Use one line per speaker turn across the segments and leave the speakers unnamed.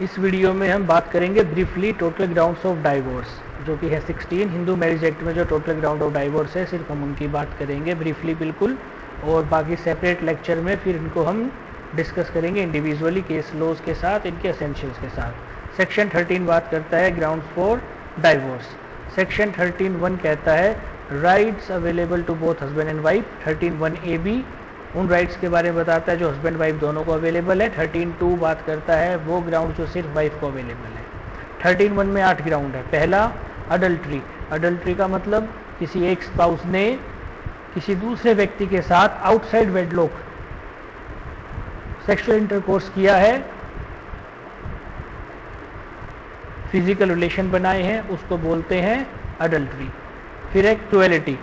इस वीडियो में हम बात करेंगे briefly total grounds of divorce, जो कि है 16 हिंदू मैरिज एक्ट में जो टोटल ग्राउंड ऑफ डाइवोर्स है, सिर्फ हम उनकी बात करेंगे ब्रीफली बिल्कुल, और बाकी सेपरेट लेक्चर में फिर इनको हम डिस्कस करेंगे इंडिविजुअली केस लॉज के साथ, इनके एसेंशियल्स के साथ। सेक्शन 13 बात करता है ग्राउंड्स फॉर डाइवोर्स। सेक्शन 13(1) कहता है rights available to both husband and wife. 13(1)(a)(b) उन राइट्स के बारे में बताता है जो हस्बैंड वाइफ दोनों को अवेलेबल है। 13(2) बात करता है वो ग्राउंड जो सिर्फ वाइफ को अवेलेबल है। 13(1) में 8 ग्राउंड है। पहला अडल्ट्री। अडल्ट्री का मतलब किसी एक स्पाउस ने किसी दूसरे व्यक्ति के साथ आउटसाइड वेडलॉक सेक्सुअल इंटरकोर्स किया है, फिजिकल रिलेशन बनाए हैं, उसको बोलते हैं अडल्ट्री। फिर है क्रुएलिटी।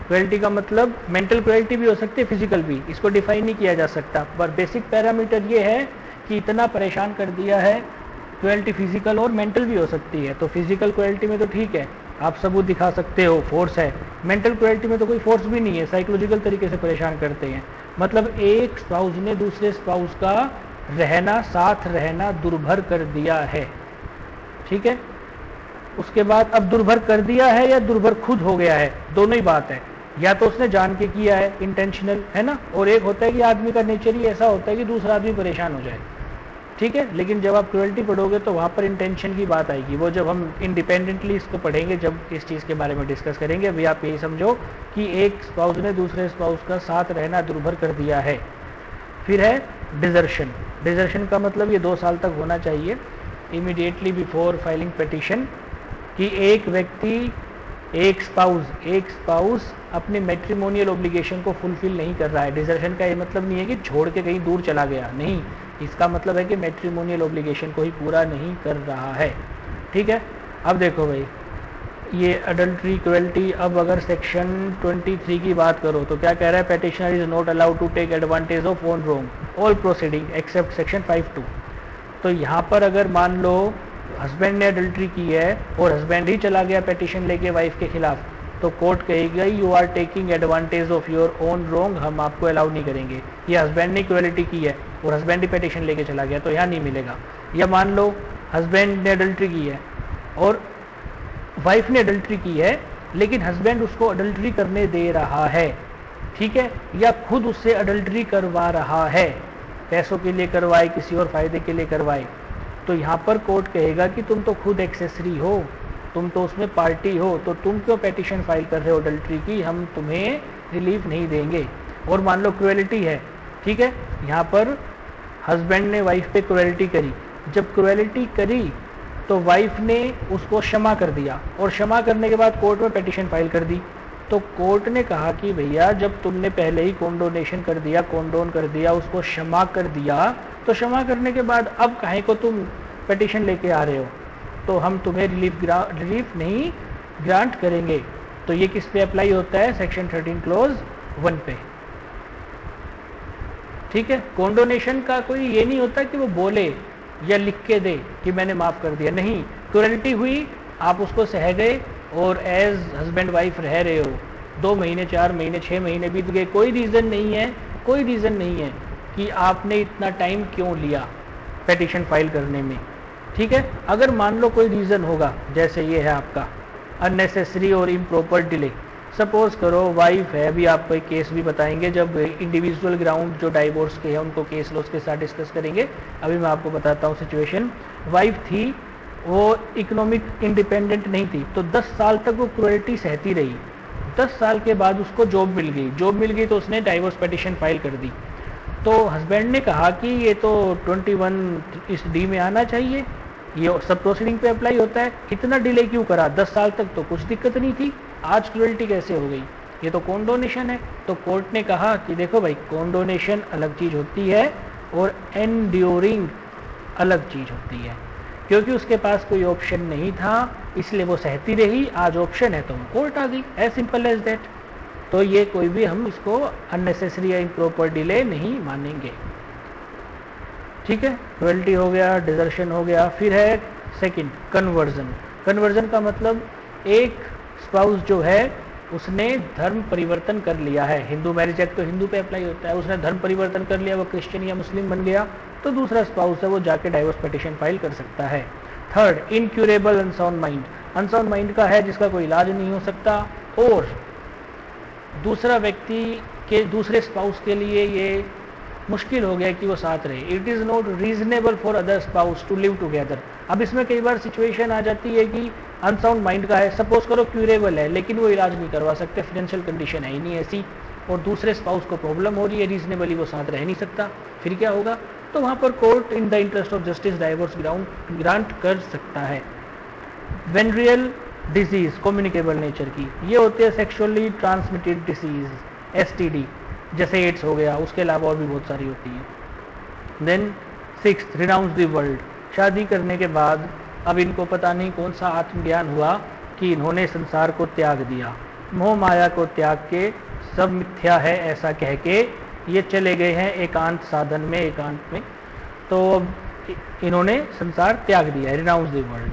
क्रुएलिटी का मतलब मेंटल क्रुएलिटी भी हो सकती है, फिजिकल भी, इसको डिफाइन नहीं किया जा सकता, पर बेसिक पैरामीटर ये है कि इतना परेशान कर दिया है। क्रुएलिटी फिजिकल और मेंटल भी हो सकती है, तो फिजिकल क्रुएलिटी में तो ठीक है, आप सबूत दिखा सकते हो, फोर्स है। मेंटल क्रुएलिटी में तो कोई फोर्स भी नहीं है, साइकोलॉजिकल तरीके से परेशान करते हैं, मतलब एक स्पाउस ने दूसरे स्पाउस का रहना, साथ रहना दुर्भर कर दिया है। ठीक है, उसके बाद अब दुर्भर कर दिया है या दुर्भर खुद हो गया है, दोनों ही बात है। या तो उसने जान के किया है, इंटेंशनल है ना, और एक होता है कि आदमी का नेचर ही ऐसा होता है कि दूसरा आदमी परेशान हो जाए। ठीक है, लेकिन जब आप क्रुएल्टी पढ़ोगे तो वहां पर इंटेंशन की बात आएगी, वो जब हम इंडिपेंडेंटली इसको पढ़ेंगे, जब इस चीज के बारे में डिस्कस करेंगे। अभी आप यही समझो कि एक स्पाउस ने दूसरे स्पाउस का साथ रहना दुर्भर कर दिया है। फिर है डिजर्शन। डिजर्शन का मतलब ये 2 साल तक होना चाहिए, इमीडिएटली बिफोर फाइलिंग पिटीशन, कि एक व्यक्ति एक स्पाउस अपने मैट्रिमोनियल ऑब्लिगेशन को फुलफिल नहीं कर रहा है। डिजर्शन का ये मतलब नहीं है कि छोड़ के कहीं दूर चला गया, नहीं, इसका मतलब है कि मैट्रिमोनियल ऑब्लिगेशन को ही पूरा नहीं कर रहा है। ठीक है, अब देखो भाई ये अडल्ट्री, क्रुएल्टी। अब अगर सेक्शन 23 की बात करो तो क्या कह रहा है, petitioner is not allowed to take advantage of own wrong all proceeding except section 5(2). तो यहाँ पर अगर मान लो हस्बैंड ने अडल्ट्री की है और हस्बैंड ही चला गया पेटिशन लेके वाइफ के खिलाफ, तो कोर्ट कहेगा you are taking advantage of your own wrong, हम आपको अलाउ नहीं करेंगे। ये हस्बैंड ने क्रुएल्टी की है और हस्बैंड ही पेटिशन लेके चला गया, तो यहाँ नहीं मिलेगा। या मान लो हस्बैंड ने अडल्ट्री की है और वाइफ ने अडल्ट्री की है, लेकिन हस्बैंड उसको अडल्ट्री करने दे रहा है, ठीक है, या खुद उससे अडल्ट्री करवा रहा है, पैसों के लिए करवाए, किसी और फायदे के लिए करवाए, तो यहाँ पर कोर्ट कहेगा कि तुम तो खुद एक्सेसरी हो, तुम तो उसमें पार्टी हो, तो तुम क्यों पेटिशन फाइल कर रहे हो अडल्ट्री की, हम तुम्हें रिलीफ नहीं देंगे। और मान लो क्रुएलिटी है, ठीक है, यहाँ पर हस्बैंड ने वाइफ पे क्रुएलिटी करी, जब क्रुएलिटी करी तो वाइफ ने उसको क्षमा कर दिया, और क्षमा करने के बाद कोर्ट में पेटिशन फाइल कर दी, तो कोर्ट ने कहा कि भैया जब तुमने पहले ही कॉन्डोनेशन कर दिया, कॉन्डोन कर दिया, उसको क्षमा कर दिया, तो क्षमा करने के बाद अब काहे को तुम पेटिशन लेके आ रहे हो, तो हम तुम्हें रिलीफ नहीं ग्रांट करेंगे। तो ये किस पे अप्लाई होता है, सेक्शन 13 क्लॉज 1 पे। ठीक है, कॉन्डोनेशन का कोई ये नहीं होता कि वो बोले या लिख के दे कि मैंने माफ कर दिया, नहीं, क्रुएल्टी हुई, आप उसको सह गए और एज हस्बैंड वाइफ रह रहे हो, 2 महीने 4 महीने 6 महीने बीत गए, कोई रीजन नहीं है, कोई रीजन नहीं है कि आपने इतना टाइम क्यों लिया पेटिशन फाइल करने में। ठीक है, अगर मान लो कोई रीजन होगा, जैसे ये है आपका अननेसेसरी और इम्प्रॉपर डिले, सपोज करो वाइफ है, अभी आपको एक केस भी बताएंगे, जब इंडिविजुअल ग्राउंड जो डाइवोर्स के हैं उनको केस लॉज के साथ डिस्कस करेंगे। अभी मैं आपको बताता हूँ सिचुएशन। वाइफ थी, वो इकोनॉमिक इंडिपेंडेंट नहीं थी, तो 10 साल तक वो क्रुएल्टी सहती रही। 10 साल के बाद उसको जॉब मिल गई तो उसने डाइवोर्स पिटीशन फाइल कर दी। तो हस्बैंड ने कहा कि ये तो 21(d) में आना चाहिए, ये सब प्रोसीडिंग पे अप्लाई होता है, इतना डिले क्यों करा, 10 साल तक तो कुछ दिक्कत नहीं थी, आज क्रुएल्टी कैसे हो गई, ये तो कॉन्डोनेशन है। तो कोर्ट ने कहा कि देखो भाई, कॉन्डोनेशन अलग चीज होती है और एंड्योरिंग अलग चीज होती है, क्योंकि उसके पास कोई ऑप्शन नहीं था इसलिए वो सहती रही, आज ऑप्शन है तो कोर्ट आ गई, एज सिंपल एज दैट। तो ये कोई भी हम इसको अननेसेसरी या इम्प्रॉपर डिले नहीं मानेंगे। ठीक है, क्रुएल्टी हो गया, डिजर्शन हो गया। फिर है सेकंड कन्वर्जन। कन्वर्जन का मतलब एक स्पाउस जो है उसने धर्म परिवर्तन कर लिया है। हिंदू मैरिज एक्ट तो हिंदू पे अप्लाई होता है, उसने धर्म परिवर्तन कर लिया, वो क्रिश्चियन या मुस्लिम बन गया, तो दूसरा स्पाउस है वो जाके डाइवोर्स पिटीशन फाइल कर सकता है। Third, incurable unsound mind. Unsound mind का है जिसका कोई इलाज नहीं हो सकता और दूसरा व्यक्ति के दूसरे स्पाउस के लिए ये मुश्किल हो गया कि वो साथ रहे। It is not reasonable for other spouse to live together. अब इसमें कई बार सिचुएशन आ जाती है कि अनसाउंड माइंड का है, सपोज करो क्यूरेबल है, लेकिन वो इलाज नहीं करवा सकते, फाइनेंशियल कंडीशन है ही नहीं ऐसी, और दूसरे स्पाउस को प्रॉब्लम हो रही है, रीजनेबली वो साथ रह नहीं सकता, फिर क्या होगा? तो वहां पर court in the interest of justice divorce grant कर सकता है। वेनरियल डिजीज कम्युनिकेबल नेचर की, ये होती है सेक्सुअली ट्रांसमिटेड डिसीज, एसटीडी, जैसे एड्स हो गया, उसके अलावा और भी बहुत सारी होती है। Then sixth, renounce the world. शादी करने के बाद अब इनको पता नहीं कौन सा आत्मज्ञान हुआ कि इन्होंने संसार को त्याग दिया, मोह माया को त्याग के, सब मिथ्या है ऐसा कह के ये चले गए हैं एकांत साधन में, एकांत में। तो इन्होंने संसार त्याग दिया, renounce the world.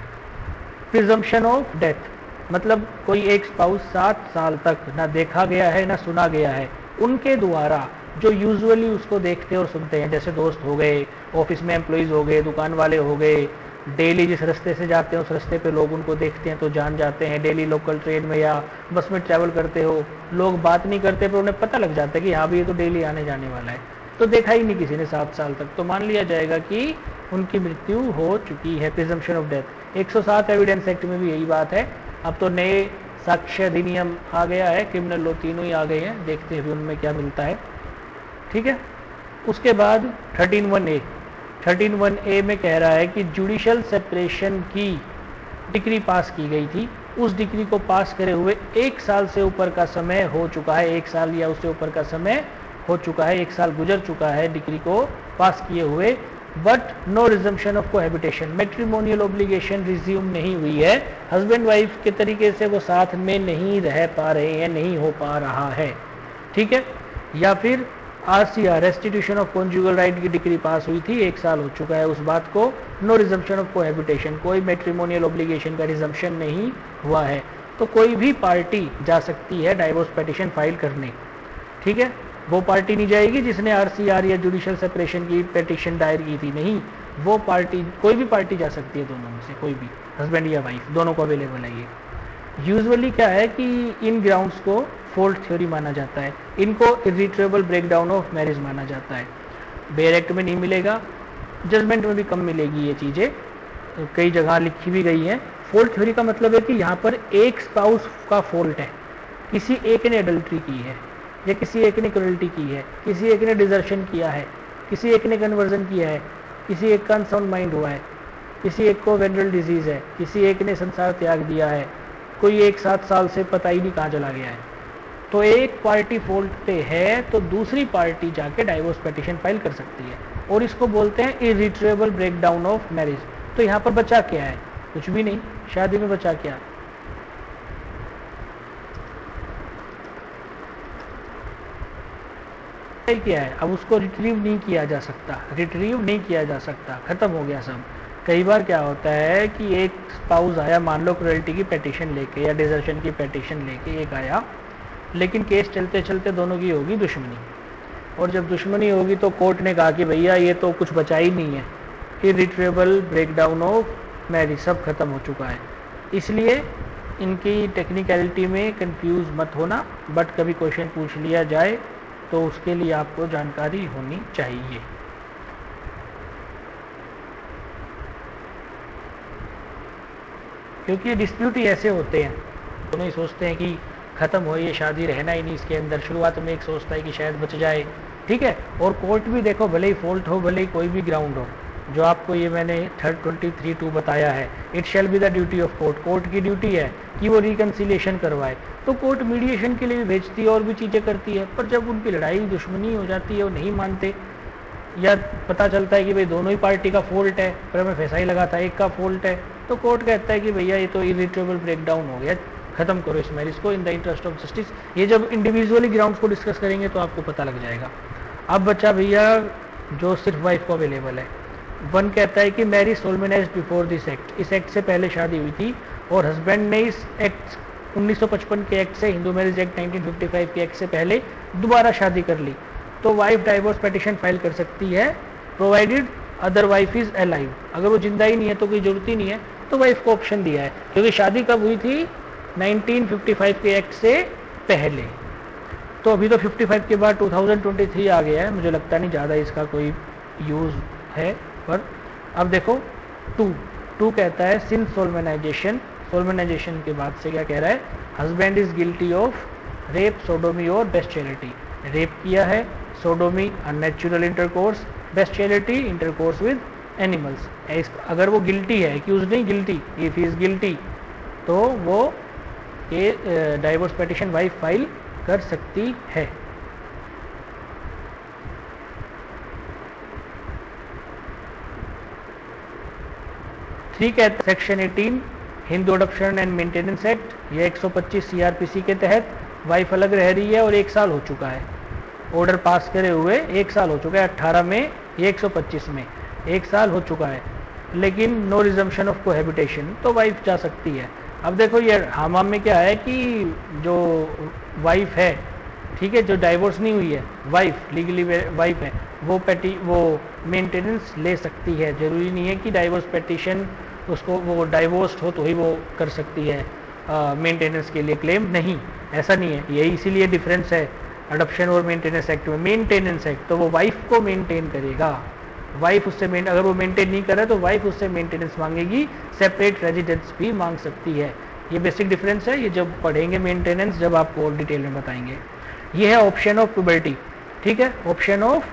Presumption of death, मतलब कोई एक स्पाउस 7 साल तक ना देखा गया है ना सुना गया है, उनके द्वारा जो यूजुअली उसको देखते और सुनते हैं, जैसे दोस्त हो गए, ऑफिस में एम्प्लॉइज हो गए, दुकान वाले हो गए, डेली जिस रास्ते से जाते हैं उस रास्ते पे लोग उनको देखते हैं तो जान जाते हैं, डेली लोकल ट्रेन में या बस में ट्रैवल करते हो, लोग बात नहीं करते पर उन्हें पता लग जाता है कि हाँ भी ये तो डेली आने जाने वाला है, तो देखा ही नहीं किसी ने 7 साल तक, तो मान लिया जाएगा कि उनकी मृत्यु हो चुकी है। Presumption of death. 107 evidence act में भी यही बात है। अब तो नए साक्ष्य अधिनियम आ गया है, क्रिमिनल लॉ तीनों ही आ गए हैं, देखते हैं भी उनमें क्या मिलता है। ठीक है, उसके बाद 13(1)(a). 13(1)(a) में कह रहा है कि जुडिशियल सेपरेशन की डिक्री पास की गई थी, उस डिक्री को पास करे हुए 1 साल से ऊपर का समय हो चुका है, 1 साल या उससे ऊपर का समय हो चुका है, 1 साल गुजर चुका है डिक्री को पास किए हुए, but no resumption of cohabitation, matrimonial obligation resume नहीं हुई है, हस्बैंड वाइफ के तरीके से वो साथ में नहीं रह पा रहे हैं, नहीं हो पा रहा है। ठीक है, या फिर RCR, restitution of conjugal right की डिक्री पास हुई थी, 1 साल हो चुका है उस बात को, नो रिजम्पशन ऑफ कोहैबिटेशन, कोई मैट्रिमोनियल ऑब्लिगेशन का रिजम्पशन नहीं हुआ है, तो कोई भी पार्टी जा सकती है डाइवोर्स पिटीशन फाइल करने। ठीक है, वो पार्टी नहीं जाएगी जिसने RCR या जुडिशियल सेपरेशन की पिटीशन दायर की थी, नहीं, वो पार्टी, कोई भी पार्टी जा सकती है, दोनों में से कोई भी, हस्बैंड या वाइफ दोनों को अवेलेबल है ये। यूजुअली क्या है कि इन ग्राउंड्स को फोल्ट थ्योरी माना जाता है, इनको इरिट्रेबल ब्रेकडाउन ऑफ मैरिज माना जाता है। बेयर एक्ट में नहीं मिलेगा, जजमेंट में भी कम मिलेगी ये चीज़ें, तो कई जगह लिखी भी गई है। फोल्ट थ्योरी का मतलब है कि यहाँ पर एक स्पाउस का फॉल्ट है, किसी एक ने एडल्ट्री की है, या किसी एक ने क्रूरल्टी की है, किसी एक ने डिजर्शन किया है, किसी एक ने कन्वर्जन किया है, किसी एक का अनसाउंड माइंड हुआ है, किसी एक को वेनरल डिजीज है, किसी एक ने संसार त्याग दिया है, कोई एक 7 साल से पता ही नहीं कहाँ चला गया है, तो एक पार्टी फॉल्ट पे है तो दूसरी पार्टी जाके डाइवोर्स पिटीशन फाइल कर सकती है, और इसको बोलते हैं इरिट्रेबल ब्रेकडाउन ऑफ मैरिज। तो यहाँ पर बचा क्या है? कुछ भी नहीं, शादी में बचा क्या? क्या है? अब उसको रिट्रीव नहीं किया जा सकता, रिट्रीव नहीं किया जा सकता, खत्म हो गया सब। कई बार क्या होता है कि एक स्पाउस आया, मान लो क्रूरल्टी की पिटीशन लेके या डिजर्शन की पिटीशन लेके एक आया, लेकिन केस चलते चलते दोनों की होगी दुश्मनी, और जब दुश्मनी होगी तो कोर्ट ने कहा कि भैया ये तो कुछ बचा ही नहीं है, इरिट्रेबल ब्रेकडाउन ऑफ मैरिज, सब खत्म हो चुका है। इसलिए इनकी टेक्निकलिटी में कंफ्यूज मत होना, बट कभी क्वेश्चन पूछ लिया जाए तो उसके लिए आपको जानकारी होनी चाहिए। क्योंकि ये डिस्प्यूट ही ऐसे होते हैं, दोनों ही सोचते हैं कि खत्म हो ये शादी, रहना ही नहीं इसके अंदर। शुरुआत में एक सोचता है कि शायद बच जाए, ठीक है, और कोर्ट भी देखो, भले ही फॉल्ट हो, भले ही कोई भी ग्राउंड हो, जो आपको ये मैंने 23(2) बताया है, it shall be the duty of court, court की ड्यूटी है कि वो रिकंसिलिएशन करवाए। तो कोर्ट मीडिएशन के लिए भी भेजती है और भी चीज़ें करती है, पर जब उनकी लड़ाई दुश्मनी हो जाती है, वो नहीं मानते, या पता चलता है कि भाई दोनों ही पार्टी का फॉल्ट है, पर मैं फैसला ही लगा था एक का फॉल्ट है, तो कोर्ट कहता है कि भैया ये तो इरिट्रेबल ब्रेकडाउन हो गया, खत्म करो इस मैरिज को in the interest of justice. ये जब इंडिविजुअली ग्राउंड्स को डिस्कस करेंगे तो आपको पता लग जाएगा। अब बच्चा भैया जो सिर्फ वाइफ को अवेलेबल है, 1 कहता है कि मैरिज सोलमेनाइज्ड बिफोर दिस एक्ट, इस एक्ट से पहले शादी हुई थी और हस्बैंड ने इस एक्ट 1955 के एक्ट से, हिंदू मैरिज एक्ट 1955 के एक्ट से पहले दोबारा शादी कर ली, तो वाइफ डाइवोर्स पिटीशन फाइल कर सकती है provided other wife is alive, अगर वो जिंदा ही नहीं है तो कोई जरूरत ही नहीं है, तो वाइफ को ऑप्शन दिया है, क्योंकि शादी कब हुई थी 1955 के एक्ट से पहले। तो अभी तो 55 के बाद 2023 आ गया है, मुझे लगता नहीं ज़्यादा इसका कोई यूज़ है। पर अब देखो टू कहता है सिंस सोलमेनाइजेशन, सोलमेनाइजेशन के बाद से क्या कह रहा है, husband is guilty of rape, sodomy और बेस्टियलिटी। रेप किया है, sodomy unnatural intercourse, bestiality intercourse with animals. अगर वो गिल्टी है, एक्यूज नहीं guilty, if he is guilty, तो वो ये डाइवोर्स पिटीशन वाइफ फाइल कर सकती है। थ्री कहता है section 18 Hindu adoption and maintenance act, ये 125 सीआरपीसी के तहत वाइफ अलग रह रही है और 1 साल हो चुका है, ऑर्डर पास करे हुए 1 साल हो चुका है, 18 में, ये 125 में 1 साल हो चुका है, लेकिन नो रिजम्पशन ऑफ कोहैबिटेशन, तो वाइफ जा सकती है। अब देखो ये हमाम में क्या है कि जो वाइफ है, ठीक है, जो डाइवोर्स नहीं हुई है, वाइफ लीगली वाइफ है, वो मेंटेनेंस ले सकती है। जरूरी नहीं है कि डाइवोर्स पिटीशन उसको वो डाइवोर्स्ड हो तो ही वो कर सकती है मेंटेनेंस के लिए क्लेम, नहीं, ऐसा नहीं है। यही इसीलिए डिफरेंस है अडॉप्शन और मेंटेनेंस एक्ट में। मेंटेनेंस एक्ट तो वो वाइफ को मेंटेन करेगा, वाइफ उससे अगर वो मेंटेन नहीं कर रहा तो वाइफ उससे मेंटेनेंस मांगेगी, सेपरेट रेजिडेंस भी मांग सकती है। ये बेसिक डिफरेंस है, ये जब पढ़ेंगे मेंटेनेंस, जब आपको और डिटेल में बताएंगे। ये है ऑप्शन ऑफ प्यूबर्टी, ठीक है, ऑप्शन ऑफ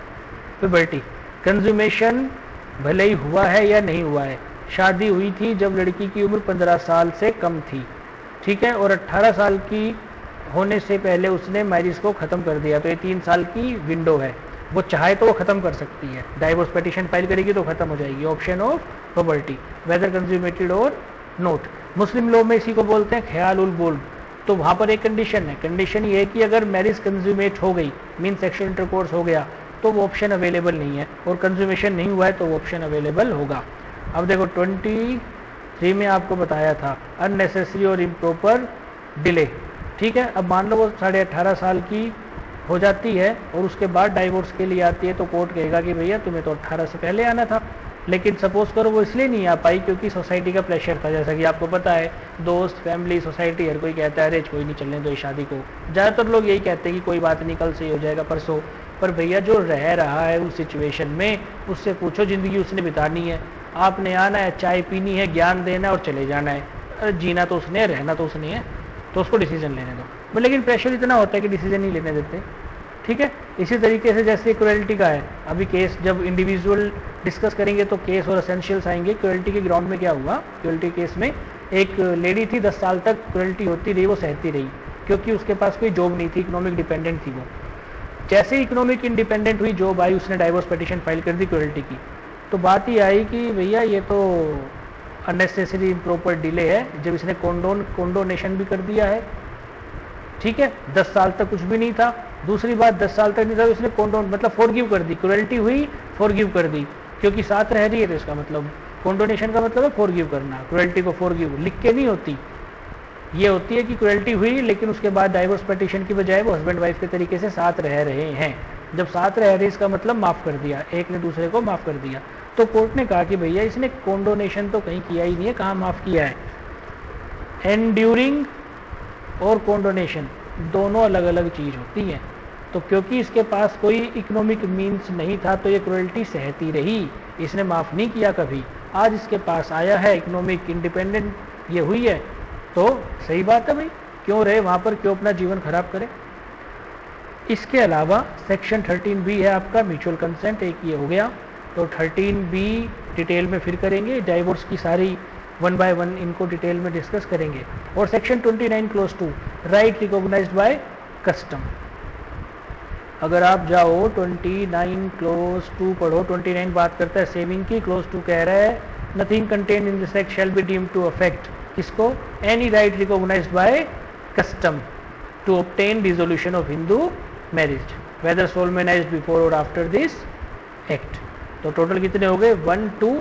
प्यूबर्टी। कंज्यूमेशन भले ही हुआ है या नहीं हुआ है, शादी हुई थी जब लड़की की उम्र 15 साल से कम थी, ठीक है, और 18 साल की होने से पहले उसने मैरिज को खत्म कर दिया, तो ये 3 साल की विंडो है, वो चाहे तो वो खत्म कर सकती है, डाइवोर्स पिटीशन फाइल करेगी तो खत्म हो जाएगी। Option of puberty, whether consummated or not. Muslim law में इसी को बोलते हैं ख्याल उल बोल्ड। तो वहां पर एक कंडीशन है, कंडीशन ये है कि अगर मैरिज कंज्यूमेट हो गई, मीन सेक्सुअल इंटरकोर्स हो गया, तो वो ऑप्शन अवेलेबल नहीं है, और कंज्यूमेशन नहीं हुआ है तो वो ऑप्शन अवेलेबल होगा। अब देखो 23 में आपको बताया था अननेसेसरी और इम्प्रॉपर डिले, ठीक है। अब मान लो वो 18.5 साल की हो जाती है और उसके बाद डाइवोर्स के लिए आती है, तो कोर्ट कहेगा कि भैया तुम्हें तो 18 से पहले आना था, लेकिन सपोज करो वो इसलिए नहीं आ पाई क्योंकि सोसाइटी का प्रेशर था, जैसा कि आपको पता है, दोस्त, फैमिली, सोसाइटी, हर कोई कहता है अरे कोई नहीं, चलने दो इस शादी को। ज़्यादातर लोग यही कहते हैं कि कोई बात नहीं, कल से ही हो जाएगा, परसों। पर भैया जो रह रहा है उस सिचुएशन में, उससे पूछो, ज़िंदगी उसने बितानी है, आपने आना है, चाय पीनी है, ज्ञान देना और चले जाना है। अरे जीना तो उसने, रहना तो उसने है, तो उसको डिसीजन लेने दो। लेकिन प्रेशर इतना होता है कि डिसीजन नहीं लेने देते, ठीक है। इसी तरीके से जैसे क्रुएल्टी का है, अभी केस जब इंडिविजुअल डिस्कस करेंगे तो केस और एसेंशियल्स आएंगे। क्रुएल्टी के ग्राउंड में क्या हुआ, क्रुएल्टी केस में एक लेडी थी, 10 साल तक क्रुएल्टी होती रही, वो सहती रही, क्योंकि उसके पास कोई जॉब नहीं थी, इकोनॉमिक डिपेंडेंट थी वो। जैसे ही इकोनॉमिक इंडिपेंडेंट हुई, जॉब आई, उसने डाइवोर्स पिटीशन फाइल कर दी क्रुएल्टी की। तो बात ही आई कि भैया ये तो अननेसेसरी इम्प्रॉपर डिले है, जब इसने कॉन्डोनेशन भी कर दिया है, ठीक है, 10 साल तक कुछ भी नहीं था। दूसरी बात, 10 साल तक नहीं था, इसने कॉन्डोन मतलब फॉरगिव कर दी, क्रुएल्टी हुई, फॉरगिव कर दी, क्योंकि साथ रह रही है, तो इसका मतलब कॉन्डोनेशन का मतलब है फॉरगिव करना। क्रुएल्टी को फॉरगिव लिख के नहीं होती, ये होती है कि क्रुएल्टी हुई लेकिन उसके बाद डाइवोर्स पिटीशन की बजाय वो हस्बैंड वाइफ के तरीके से साथ रह रहे हैं। जब साथ रह रहे, इसका मतलब माफ कर दिया, एक ने दूसरे को माफ कर दिया। तो कोर्ट ने कहा कि भैया इसने कॉन्डोनेशन तो कहीं किया ही नहीं है, कहाँ माफ किया है। एंड्यूरिंग और कॉन्डोनेशन दोनों अलग अलग चीज होती है। तो क्योंकि इसके पास कोई इकोनॉमिक मीन्स नहीं था, तो ये क्रुएल्टी सहती रही, इसने माफ नहीं किया कभी। आज इसके पास आया है, इकोनॉमिक इंडिपेंडेंट ये हुई है, तो सही बात है भाई, क्यों रहे वहां पर, क्यों अपना जीवन खराब करे। इसके अलावा सेक्शन 13B है आपका म्यूचुअल कंसेंट, एक ये हो गया। तो 13B डिटेल में फिर करेंगे, डाइवोर्स की सारी 1 बाय 1 इनको डिटेल में डिस्कस करेंगे। और section 29 clause 2 right recognised by custom. अगर आप जाओ 29 क्लोज 2 पढ़ो, 29 बात करता है सेविंग की, क्लोज 2 कह रहा है nothing contain in this act shall be deemed to affect किसको, any right recognised by custom to obtain dissolution of Hindu marriage whether solemnised before और आफ्टर दिस एक्ट। तो टोटल कितने हो गए, 1 2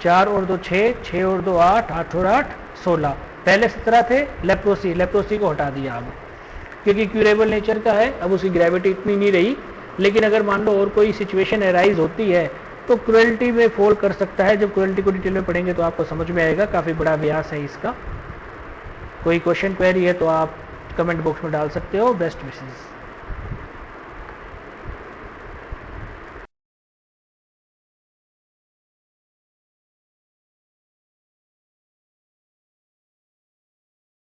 4 और 2 6, 6 और 2 8, 8 और 8 16। पहले 17 थे। लेप्रोसी को हटा दिया अब, क्योंकि क्यूरेबल नेचर का है, अब उसकी ग्रेविटी इतनी नहीं रही, लेकिन अगर मान लो और कोई सिचुएशन एराइज होती है तो क्रुएल्टी में फॉल कर सकता है। जब क्रुएल्टी को डिटेल में पढ़ेंगे तो आपको समझ में आएगा, काफ़ी बड़ा अभ्यास है इसका। कोई क्वेश्चन क्वेरी है तो आप कमेंट बॉक्स में डाल सकते हो। Best wishes.